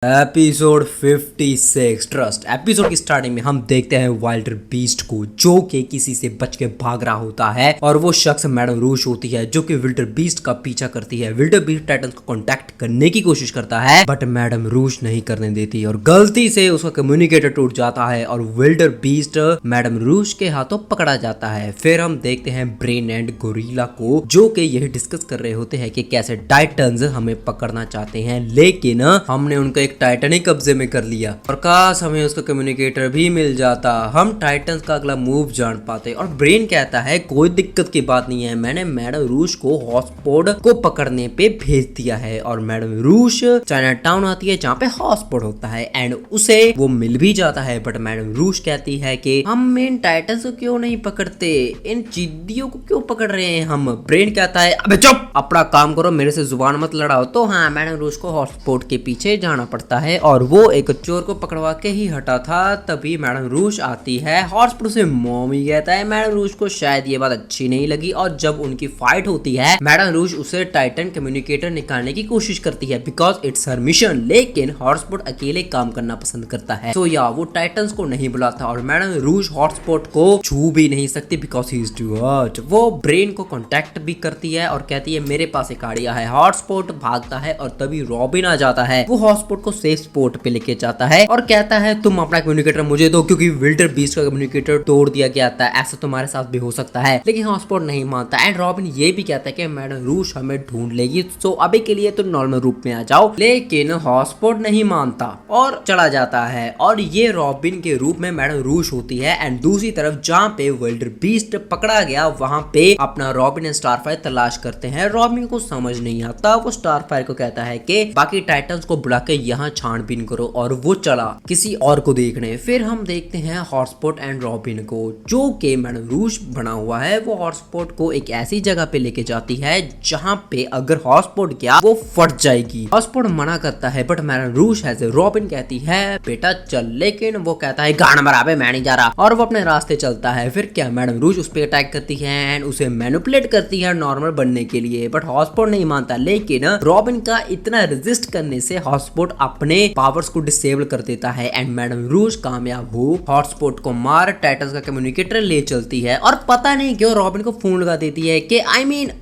Episode 56 trust. Episode की starting में हम देखते हैं वाइल्डर बीस्ट को, जो कि किसी से बच के भाग रहा होता है और वो शख्स मैडम रूश होती है, जो कि विल्डर बीस्ट का पीछा करती है। विल्डर बीस्ट टाइटन्स को कांटेक्ट करने की कोशिश करता है, बट मैडम रूश नहीं करने देती और गलती से उसका कम्युनिकेटर टूट जाता है और विल्डर बीस्ट मैडम रूश के हाथों पकड़ा जाता है। फिर हम देखते हैं ब्रेन एंड गोरिल्ला को, जो कि यही डिस्कस कर रहे होते हैं कि कैसे टाइटन्स हमें पकड़ना चाहते हैं, लेकिन हमने उनका टाइटन ही कब्जे में कर लिया और काश हमें उसका कम्युनिकेटर भी मिल जाता, हम टाइटन्स का अगला मूव जान पाते। और ब्रेन कहता है कोई दिक्कत की बात नहीं है, मैंने मैडम रूश को हॉटस्पॉट को पकड़ने पे भेज दिया है। और मैडम रूश चाइना टाउन आती है जहाँ पे हॉटस्पॉट होता है एंड उसे वो मिल भी जाता है, बट मैडम रूश कहती है कि हम इन टाइटन्स को क्यों नहीं पकड़ते, इन चिद्दियों को क्यों पकड़ रहे हैं हम। ब्रेन कहता है अबे चुप, अपना काम करो, मेरे से जुबान मत लड़ाओ। तो हाँ, मैडम रूश को हॉटस्पॉट के पीछे जाना पड़ता है और वो एक चोर को पकड़वा के ही हटा था। तभी मैडम रूश आती है, हॉटस्पॉट से मॉमी कहता है मैडम रूश को शायद ये बात अच्छी नहीं लगी और जब उनकी फाइट होती है मैडम रूश उसे टाइटन कम्युनिकेटर निकालने की कोशिश करती है बिकॉज इट्स हर मिशन, लेकिन हॉटस्पॉट अकेले काम करना पसंद करता है। तो या वो टाइटन्स को नहीं बुलाता और मैडम रूश हॉटस्पॉट को छू भी नहीं सकती because he is to hurt. वो ब्रेन को कांटेक्ट भी करती है और कहती है मेरे पास एक आइडिया है। हॉटस्पॉट भागता है और तभी रॉबिन आ जाता है, वो हॉटस्पॉट को सेफ स्पॉट पे लेके जाता है और कहता है तुम अपना कम्युनिकेटर मुझे दो, क्योंकि विल्डर बीस्ट का कम्युनिकेटर तोड़ दिया गया था, ऐसा तुम्हारे साथ भी हो सकता है। लेकिन हॉटस्पॉट नहीं मानता एंड रॉबिन ये भी कहता है कि मैडम रूश हमें ढूंढ लेगी, तो अभी के लिए तो नॉर्मल रूप में आ जाओ। लेकिन हॉटस्पॉट नहीं मानता और चला जाता है और ये रॉबिन के रूप में मैडम रूश होती है। एंड दूसरी तरफ जहाँ पे विल्डर बीस्ट पकड़ा गया वहां पे अपना रॉबिन एंड स्टारफायर तलाश करते हैं। रॉबिन को समझ नहीं आता, वो स्टारफायर को कहता है कि बाकी टाइटन्स को बुला के यहाँ छानबीन करो और वो चला किसी और को देखने। फिर हम देखते हैं हॉटस्पॉट एंड रॉबिन को, जो कि मैडम रूश बना हुआ है। वो हॉटस्पॉट को एक ऐसी जगह पे लेके जाती है जहाँ पे अगर हॉटस्पॉट गया वो फट जाएगी। हॉटस्पॉट मना करता है बट मैडम रूश है, रॉबिन कहती है बेटा चल, लेकिन वो कहता है गाना बराबर मैं नहीं जा रहा और वो अपने रास्ते चलता है। फिर क्या मैडम रूश उस पर अटैक करती है एंड उसे मैनिपुलेट करती है नॉर्मल बनने के लिए, बट हॉटस्पॉट नहीं मानता। लेकिन रॉबिन का इतना रेजिस्ट करने से हॉटस्पॉट अपने पावर्स को डिसेबल कर देता है एंड मैडम रूश कामयाब हो हॉटस्पॉट को मार टाइटन्स का कम्युनिकेटर ले चलती है। और पता नहीं क्यों रॉबिन को फोन लगा देती है कि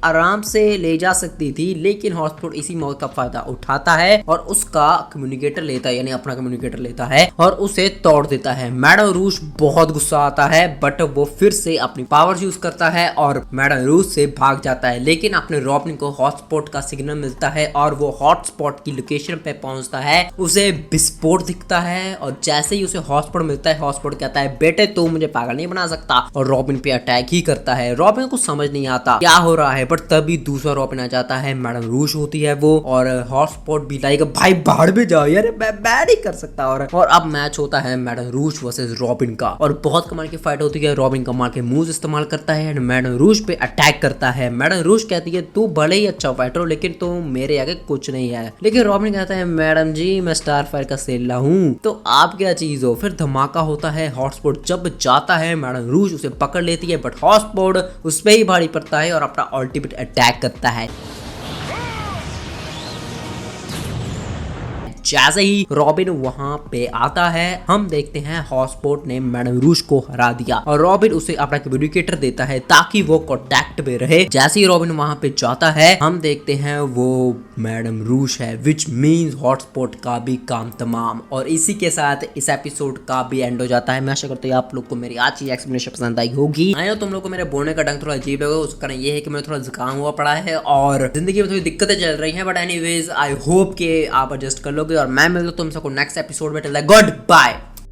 आराम से ले जा सकती थी, लेकिन हॉटस्पॉट इसी मौके का फायदा उठाता है और उसका कम्युनिकेटर लेता है, यानी अपना कम्युनिकेटर लेता है और उसे तोड़ देता है। मैडम रूश बहुत गुस्सा आता है बट वो फिर से अपनी पावर्स यूज करता है और मैडम रूश से भाग जाता है। लेकिन अपने रॉबिन को हॉटस्पॉट का सिग्नल मिलता है और वो हॉटस्पॉट की लोकेशन पे पहुंचता है। उसे विस्फोट दिखता है और जैसे ही उसे हॉटस्पॉट मिलता है हॉटस्पॉट कहता है बेटे तू मुझे पागल नहीं बना सकता और रॉबिन पे अटैक ही करता है। रॉबिन को समझ नहीं आता क्या हो रहा है, बट तभी दूसरा रॉबिन आ जाता है, मैडम रूश होती है वो, और हॉटस्पॉट भी लाइक भाई बाहर भी जाओ यार, मैं नहीं कर सकता। और अब मैच होता है मैडम रूश वर्सेस रॉबिन का और बहुत कमाल की फाइट होती है। रॉबिन कमाल के मूव्स इस्तेमाल करता है एंड मैडम रूश पे अटैक करता है। मैडम रूश कहती है तू भले ही अच्छा फाइटर हो लेकिन तू मेरे आगे कुछ नहीं है। लेकिन रॉबिन कहता है मैडम जी मैं स्टारफायर का सेल्ला हूँ, तो आप क्या चीज हो। फिर धमाका होता है, हॉटस्पॉट जब जाता है मैडम रूश उसे पकड़ लेती है बट हॉटस्पॉट उस पे ही भारी पड़ता है और अपना अल्टीमेट अटैक करता है। जैसे ही रॉबिन वहां पे आता है हम देखते हैं हॉटस्पॉट ने मैडम रूश को हरा दिया और रॉबिन उसे अपना कम्युनिकेटर देता है ताकि वो कांटेक्ट में रहे। जैसे ही रॉबिन वहां पे जाता है हम देखते हैं वो मैडम रूश है, विच मीन्स हॉटस्पॉट का भी काम तमाम। और इसी के साथ इस एपिसोड का भी एंड हो जाता है। मैं आशा करता हूँ आप लोग को मेरी आज की एक्सप्लेनेशन पसंद आई होगी। आई नो तुम लोग को मेरे बोलने का ढंग थोड़ा अजीब है, उसका कारण ये है कि मैं थोड़ा जुकाम हुआ पड़ा है और जिंदगी में थोड़ी दिक्कतें चल रही हैं, बट एनीवेज आई होप कि आप एडजस्ट कर लोगे और मैं मिलता हूं तुम सबको नेक्स्ट एपिसोड में। Till then good bye.